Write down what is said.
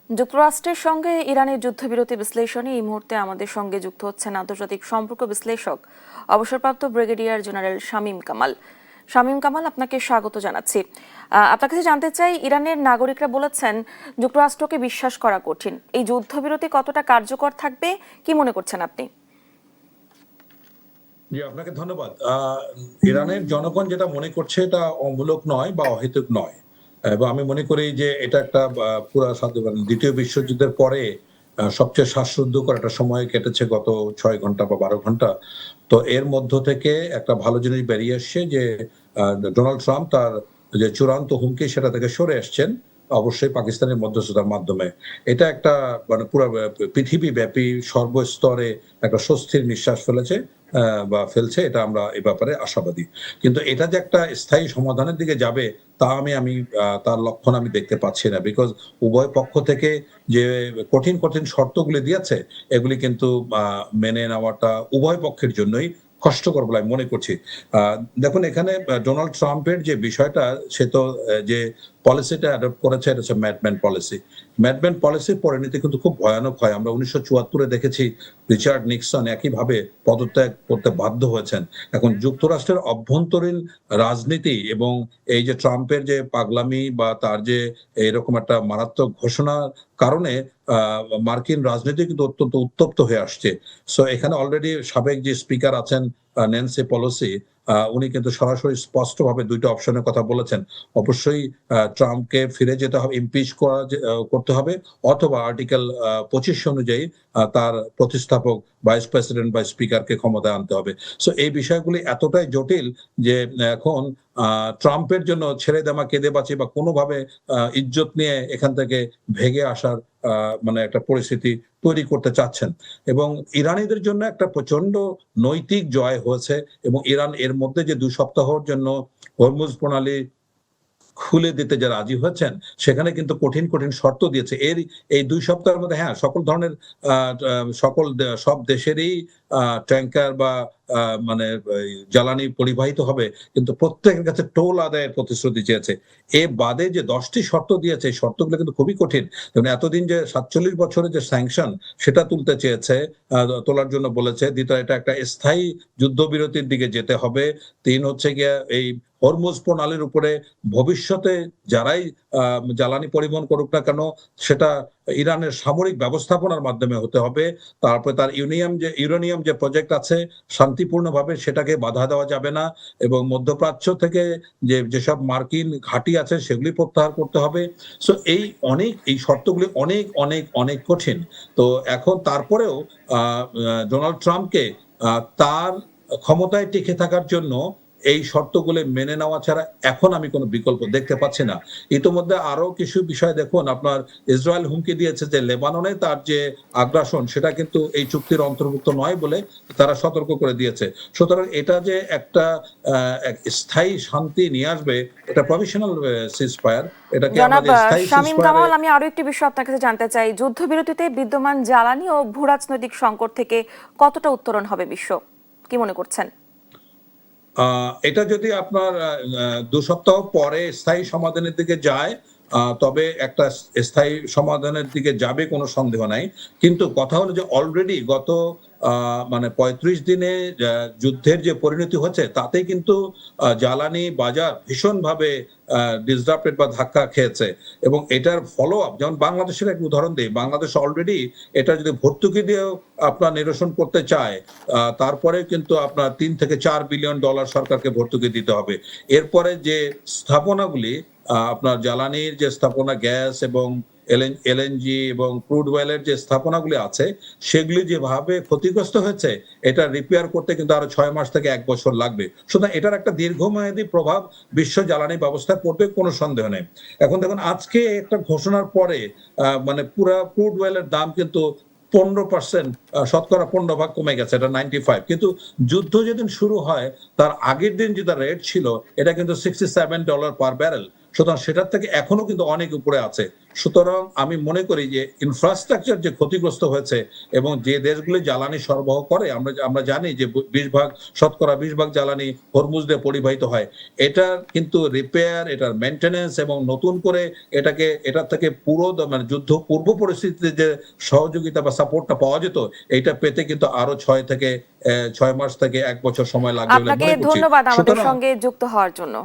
যুক্তরাষ্ট্রের সঙ্গে ইরানের যুদ্ধবিরতি বিশ্লেষণে এই মুহূর্তে আমাদের সঙ্গে যুক্ত হচ্ছেন আন্তর্জাতিক সম্পর্ক বিশ্লেষক অবসরপ্রাপ্ত ব্রিগেডিয়ার জেনারেল শামীম কামাল। শামীম কামাল, আপনাকে স্বাগত জানাচ্ছি। আপনার কাছে জানতে চাই, ইরানের নাগরিকরা বলেছেন যুক্তরাষ্ট্রকে বিশ্বাস করা কঠিন। এই যুদ্ধবিরতি কতটা কার্যকর থাকবে, কি মনে করছেন আপনি? জি, আপনাকে ধন্যবাদ। ইরানের জনগণ যেটা মনে করছে এটা অমূলক নয় বা অহেতুক নয়, এবং আমি মনে করি যে এটা একটা পুরা দ্বিতীয় বিশ্বযুদ্ধের পরে সবচেয়ে শ্বাসরুদ্ধকর একটা সময় কেটেছে গত 6 ঘন্টা বা 12 ঘন্টা। তো এর মধ্য থেকে একটা ভালো জিনিস বেরিয়ে আসছে যে ডোনাল্ড ট্রাম্প তার যে চূড়ান্ত হুমকি সেটা থেকে সরে আসছেন, অবশ্যই পাকিস্তানের মধ্যস্থতার মাধ্যমে। এটা একটা মানে পুরো পৃথিবী ব্যাপী সর্বস্তরে একটা স্বস্তির নিঃশ্বাস ফেলছে, এটা আমরা এ ব্যাপারে আশাবাদী। কিন্তু এটা যে একটা স্থায়ী সমাধানের দিকে যাবে তা আমি তার লক্ষণ আমি দেখতে পাচ্ছি না। বিকজ উভয় পক্ষ থেকে যে কঠিন কঠিন শর্তগুলি দিয়েছে এগুলি কিন্তু মেনে নেওয়াটা উভয় পক্ষের জন্যই কষ্টকর বলে আমি মনে করছি। দেখুন, এখানে ডোনাল্ড ট্রাম্পের যে বিষয়টা, সে তো যে পলিসিটা অ্যাডপ্ট করেছে এটা হচ্ছে ম্যাডম্যান পলিসি। ম্যাডম্যান পলিসির পরিণতি কিন্তু খুব ভয়ানক হয়। আমরা 1974-এ দেখেছি রিচার্ড নিক্সন একইভাবে পদত্যাগ করতে বাধ্য হয়েছেন। এখন যুক্তরাষ্ট্রের অভ্যন্তরীণ রাজনীতি এবং এই যে ট্রাম্পের যে পাগলামি বা তার যে এরকম একটা মারাত্মক ঘোষণার কারণে মার্কিন রাজনীতি কিন্তু অত্যন্ত উত্তপ্ত হয়ে আসছে। সো এখানে অলরেডি সাবেক যে স্পিকার আছেন ন্যান্সি পেলোসি, উনি কিন্তু সরাসরি স্পষ্টভাবে দুইটা অপশনের কথা বলেছেন। অবশ্যই ট্রাম্পকে ফিরে যেতে হবে, ইমপিচ করতে হবে, অথবা আর্টিকেল 25 অনুযায়ী তার প্রতিস্থাপক ভাইস প্রেসিডেন্ট বা স্পিকারকে ক্ষমতায় আনতে হবে। সো এই বিষয়গুলি এতটাই জটিল যে এখন ট্রাম্পের জন্য ছেড়ে দেমা কেঁদে বাঁচি বা কোনোভাবে ইজ্জত নিয়ে এখান থেকে ভেগে আসার মানে একটা পরিস্থিতি তৈরি করতে চাচ্ছেন। এবং ইরানিদের জন্য একটা প্রচন্ড নৈতিক জয় হয়েছে, এবং ইরান এর মধ্যে যে 2 সপ্তাহের জন্য হরমুজ প্রণালী খুলে দিতে যারা রাজি হয়েছেন, সেখানে কিন্তু কঠিন কঠিন শর্ত দিয়েছে। এই 2 সপ্তাহের মধ্যে হ্যাঁ, সকল ধরনের সব দেশেরই ট্যাঙ্কার বা মানে জ্বালানি পরিবাহিত হবে, কিন্তু প্রত্যেকের কাছে টোল আদায়ের প্রতিশ্রুতি চেয়েছে। এ বাদে যে 10টি শর্ত দিয়েছে, এই শর্তগুলো কিন্তু খুবই কঠিন। যেমন এতদিন যে 47 বছরের যে স্যাংশন সেটা তুলতে চেয়েছে, তোলার জন্য বলেছে। দ্বিতীয়, এটা একটা স্থায়ী যুদ্ধবিরতির দিকে যেতে হবে। 3 হচ্ছে গিয়ে এই হরমুজ প্রণালীর উপরে ভবিষ্যতে যারাই জ্বালানি পরিবহন করুক না কেন, সেটা ইরানের সামরিক ব্যবস্থাপনার মাধ্যমে হতে হবে। তারপরে তার ইউরেনিয়াম যে প্রজেক্ট আছে, শান্তিপূর্ণভাবে সেটাকে বাধা দেওয়া যাবে না, এবং মধ্যপ্রাচ্য থেকে যেসব মার্কিন ঘাঁটি আছে সেগুলি প্রত্যাহার করতে হবে। সো এই শর্তগুলি অনেক অনেক অনেক কঠিন। তো এখন তারপরেও ডোনাল্ড ট্রাম্পকে তার ক্ষমতায় টিকে থাকার জন্য এই শর্তগুলো মেনে নেওয়া ছাড়া এখন আমি কোনো বিকল্প দেখতে পাচ্ছি না। ইতোমধ্যে আরো কিছু বিষয় দেখুন, আপনার ইসরায়েল হুমকি দিয়েছে যে লেবাননে তার যে আগ্রাসন সেটা কিন্তু এই চুক্তির অন্তর্ভুক্ত নয় বলে তারা সতর্ক করে দিয়েছে। সুতরাং এটা যে একটা স্থায়ী শান্তি নিয়ে আসবে, এটা প্রভিশনাল সিজফায়ার, এটাকে আমরা জনাব যে স্থায়ী শামীম সিজফায়ারে। কামাল, আমি আরো একটি বিষয় আপনার কাছে জানতে চাই। যুদ্ধবিরতিতে বিদ্যমান জ্বালানি ও ভূরাজনৈতিক সংকট থেকে কতটা উত্তরণ হবে বিশ্ব, কি মনে করছেন? এটা যদি আপনার 2 সপ্তাহ পরে স্থায়ী সমাধানের দিকে যায়, তবে একটা স্থায়ী সমাধানের দিকে যাবে, কোনো সন্দেহ নাই। কিন্তু কথা হলো যে অলরেডি গত মানে 35 দিনে যুদ্ধের যে পরিণতি হচ্ছে তাতে কিন্তু জ্বালানি বাজার ভীষণভাবে ডিসরাপ্টেড বা ধাক্কা খেয়েছে, এবং এটার ফলো আপ যেমন বাংলাদেশের এক উদাহরণ দিই। বাংলাদেশ অলরেডি এটা যদি ভর্তুকি দিয়েও আপনার নিরসন করতে চায়, তারপরে কিন্তু আপনার $3 থেকে $4 বিলিয়ন সরকারকে ভর্তুকি দিতে হবে। এরপরে যে স্থাপনাগুলি আপনার জ্বালানির যে স্থাপনা, গ্যাস এবং এলএনজি এবং ক্রুড অয়েলের যে স্থাপনাগুলি আছে, সেগুলি যেভাবে ক্ষতিগ্রস্ত হয়েছে, এটা রিপেয়ার করতে কিন্তু আরো 6 মাস থেকে 1 বছর লাগবে। সুতরাং এটার একটা দীর্ঘমেয়াদী প্রভাব বিশ্ব জ্বালানি ব্যবস্থায় পড়বে, কোনো সন্দেহ নেই। এখন দেখুন, আজকে একটা ঘোষণার পরে মানে পুরা ক্রুড অয়েলের দাম কিন্তু 15%, শতকরা 15% কমে গেছে, এটা 95। কিন্তু যুদ্ধ যেদিন শুরু হয় তার আগের দিন যেটা রেট ছিল, এটা কিন্তু $67 পার ব্যারেল। সুতরাং সেটার থেকে এখনো কিন্তু অনেক উপরে আছে। সুতরাং আমি মনে করি যে ইনফ্রাস্ট্রাকচার যে ক্ষতিগ্রস্ত হয়েছে এবং যে দেশগুলি জ্বালানি সরবরাহ করে আমরা জানি যে 20% জ্বালানি হরমুজ দিয়ে পরিবাহিত হয়। এটার কিন্তু রিপেয়ার, এটার মেইনটেন্যান্স এবং নতুন করে এটার থেকে পুরো মানে যুদ্ধ পূর্ব পরিস্থিতিতে যে সহযোগিতা বা সাপোর্টটা পাওয়া যেত, এইটা পেতে কিন্তু আরো 6 মাস থেকে 1 বছর সময় লাগবে বলে আপনাকে মনে করছি। ধন্যবাদ আমাদের সুতরাং সঙ্গে যুক্ত হওয়ার জন্য।